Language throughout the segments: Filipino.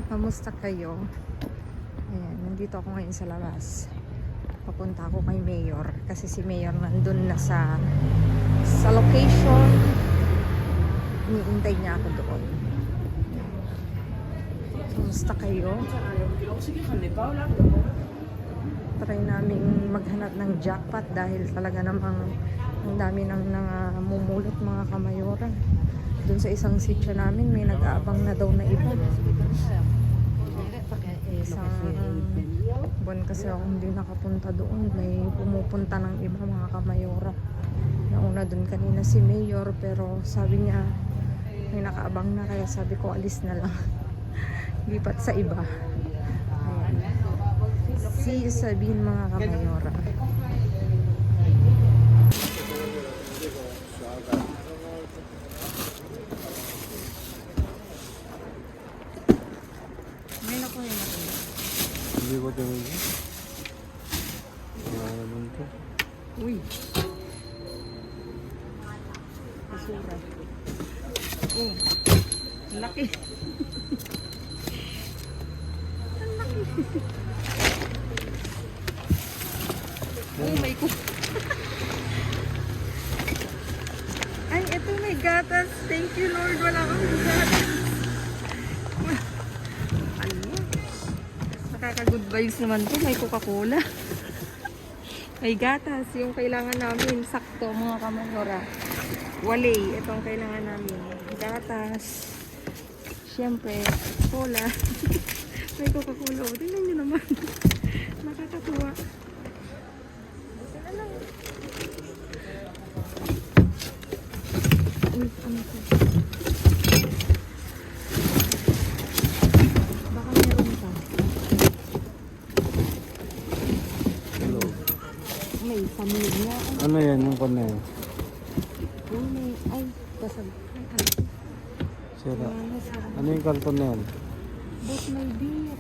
kamusta kayo? Ayan, nandito ako ngayon sa labas. Papunta ako kay Mayor kasi si Mayor nandun na sa location. Iniintay niya ako doon. Kamusta kayo? Try naming maghanap ng jackpot dahil talaga namang ang dami nang namumulot mga kamayora. Doon sa isang sitio namin may nag-aabang na daw na iba. Isang buwan kasi ako hindi nakapunta doon. May pumupunta ng iba mga kamayora. Nauna doon kanina si Mayor pero sabi niya may nakaabang na kaya sabi ko alis na lang. Lipat sa iba. Ayan. See you sabihin mga kamayora. Ngayon ako yun ako. Hindi ko tingin. Wala naman to. Uy. Basura. Oh. Ang laki. Ang laki. Oh my God. Ay, ito may gatas. Thank you Lord. Wala kang gatas. Ano? Nakaka-good vibes naman to. May Coca-Cola. May gatas. Yung kailangan namin. Sakto mga kamayora. Walay. Ito ang kailangan namin. Gatas. Siyempre, cola. May Coca-Cola. O, tingnan nyo naman. Nakakatuwa. Uy, ano to? Baka meron pa. Hello. May pamilya. Ano yan yung kanya yun? Uy, may... Ay, basag. Ay, ay. Sira. Ano, sira. Ano yung karton na yan? But may beer.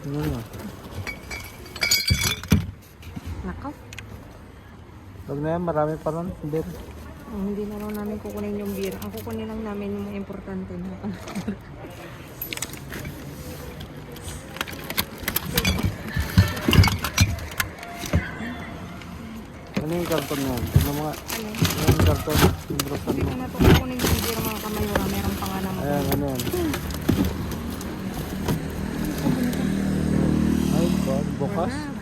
Ano na? Nakaw. Huwag na yan, marami pa ron. Hindi. Oh, hindi na lang namin kukunin yung beer. Ang kukunin lang namin yung mga importante na. Ano yung karton na yan? Ano mga... Ano? Ano yung karton? Yung brosan Hindi mo. ko na ito kukunin yung beer mga kamayora. Meron pa nga naman. Ayan, ano yan? Ay, bukas. Wala.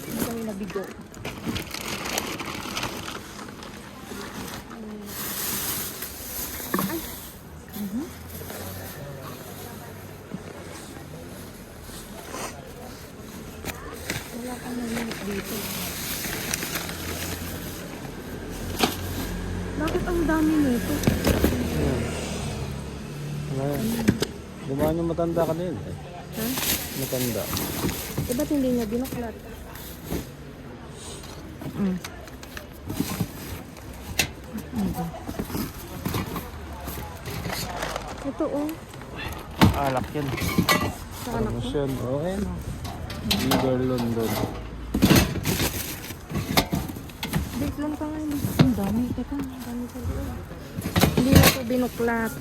Hindi kami nabigo. Ay. Wala kang nalimit dito. Bakit ang dami nito? Ayan. Wala yan. Dumaan yung matanda kanina eh. Ha? Matanda. Eh, ba't hindi niya binuklat? Mm. Ito oh. Alak yan. Sa anak ko. Promotion. Oo, ayan. Leader London. Wait lang pa ngayon. Ang dami. Teka, ang dami sa loob. Hindi na ito binuklat.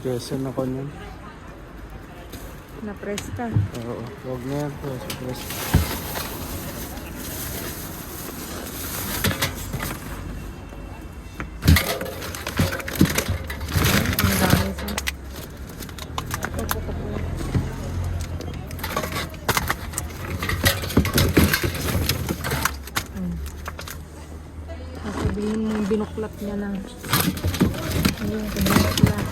Jason ako niyan. Na-press ka. Oo. Huwag na yan. Press. Ang dami sa... Ito po. Sasabihin mo binuklat niya na. Ayun, binuklat.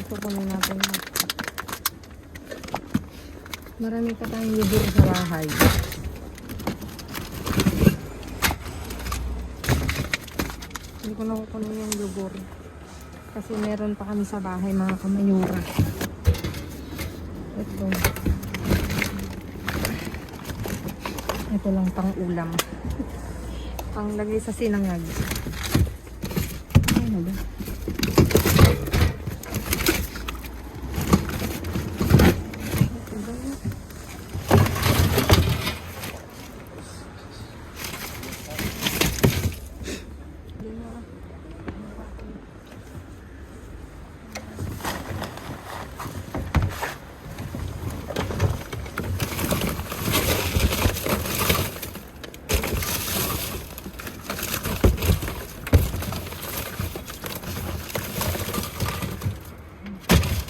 Ito kunin natin na. Marami pa tayong yogurt sa bahay. Hindi ko na kukunin yung yogurt. Kasi meron pa kami sa bahay mga kamayura. Ito. Ito lang pang ulam. Pang lagay sa sinangag. Ano ba? Ito ba yun?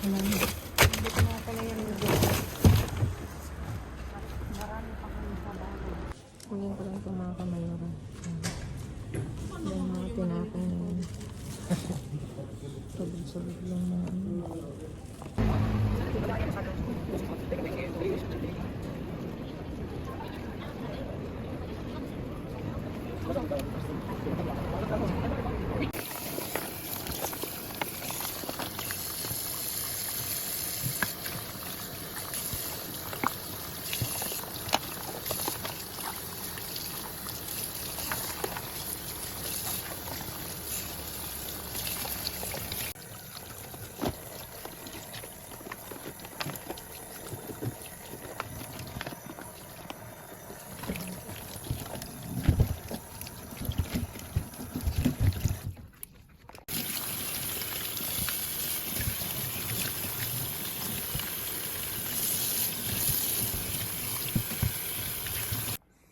Wala na. Dito na pala yung lugar. Marami pa kami sa bahay. Kunin ko lang itong mga kamayora. Yung mga tinapay na yun. Sabog-sabog lang mga ano.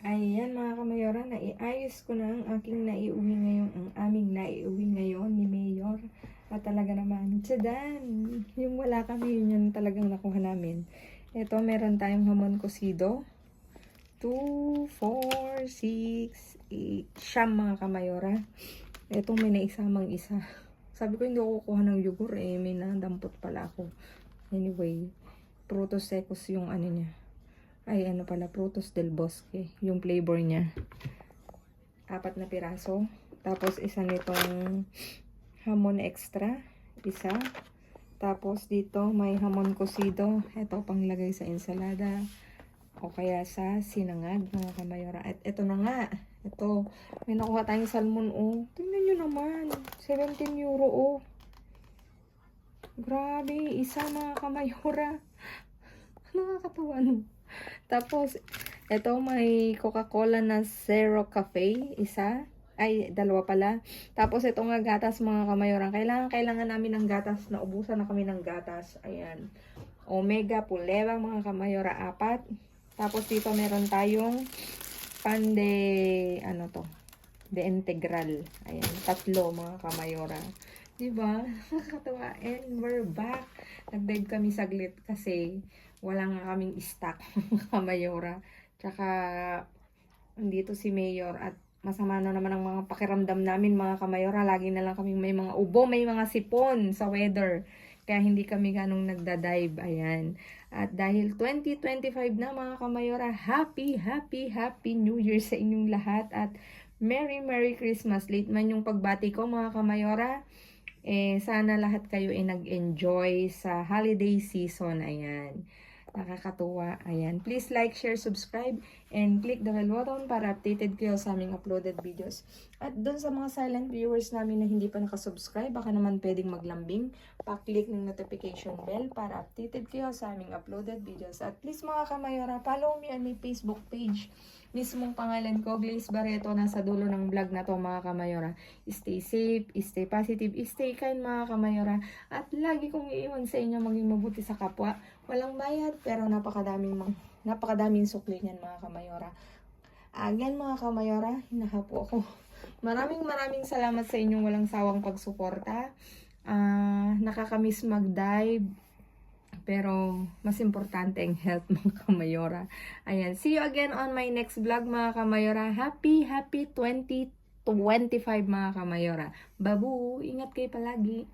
Ayan mga kamayora, naiayos ko na ang aking naiuwi ngayon, ang aming naiuwi ngayon ni Mayor. At talaga naman, tsadan! Yung wala kami, yun yung talagang nakuha namin. Ito, meron tayong hamon cocido. 2, 4, 6, 8, siyam mga kamayora. Itong may naisamang isa. Sabi ko hindi ako kukuha ng yogurt, may nadampot pala ako. Anyway, frutos secos yung ano niya. Ay, ano pala, Frutos del Bosque. Yung flavor niya. 4 na piraso. Tapos, isa nitong hamon extra. Isa. Tapos, dito may hamon cocido. Ito, panglagay sa ensalada. O kaya sa sinangag, mga kamayora. At ito na nga. Ito, may nakuha tayong salmon, oh. Tingnan nyo naman. 17 euro, oh. Grabe, isa mga kamayora. Nakakatawa, no? Tapos, ito may Coca-Cola na Zero Cafe, isa. Ay, dalawa pala. Tapos, ito nga gatas mga kamayoran. Kailangan namin ng gatas. Naubusan na kami ng gatas. Ayan. Omega Puleva mga kamayora, 4. Tapos, dito meron tayong pan de, ano to? De Integral. Ayan, 3 mga kamayora. Diba? Nakakatawa. And we're back. Nag-dive kami saglit kasi wala nga kaming stock kamayora. Tsaka andito si Mayor at masama na naman ang mga pakiramdam namin mga kamayora. Lagi na lang kaming may mga ubo, may mga sipon sa weather. Kaya hindi kami ganong nagda-dive. Ayan. At dahil 2025 na mga kamayora, happy New Year sa inyong lahat. At Merry Christmas. Late man yung pagbati ko mga kamayora. Sana lahat kayo ay nag-enjoy sa holiday season. Ayan. Nakakatuwa. Ayan. Please like, share, subscribe, and click the bell button para updated kayo sa aming uploaded videos. At dun sa mga silent viewers namin na hindi pa nakasubscribe, baka naman pwedeng maglambing. Pa-click ng notification bell para updated kayo sa aming uploaded videos. At please mga kamayora, follow me on my Facebook page. Mismong pangalan ko, Glaze Barreto, nasa dulo ng vlog na to mga kamayora. Stay safe, stay positive, stay kind mga kamayora. At lagi kong iiwan sa inyo maging mabuti sa kapwa. Walang bayad pero napakadaming sukli niyan mga kamayora. Again mga kamayora, hinahapo ako. Maraming salamat sa inyong walang sawang pagsuporta. Nakakamiss mag-dive. Pero, mas importante ang health mga kamayora. Ayan. See you again on my next vlog mga kamayora. Happy 2025 mga kamayora. Babu! Ingat kayo palagi.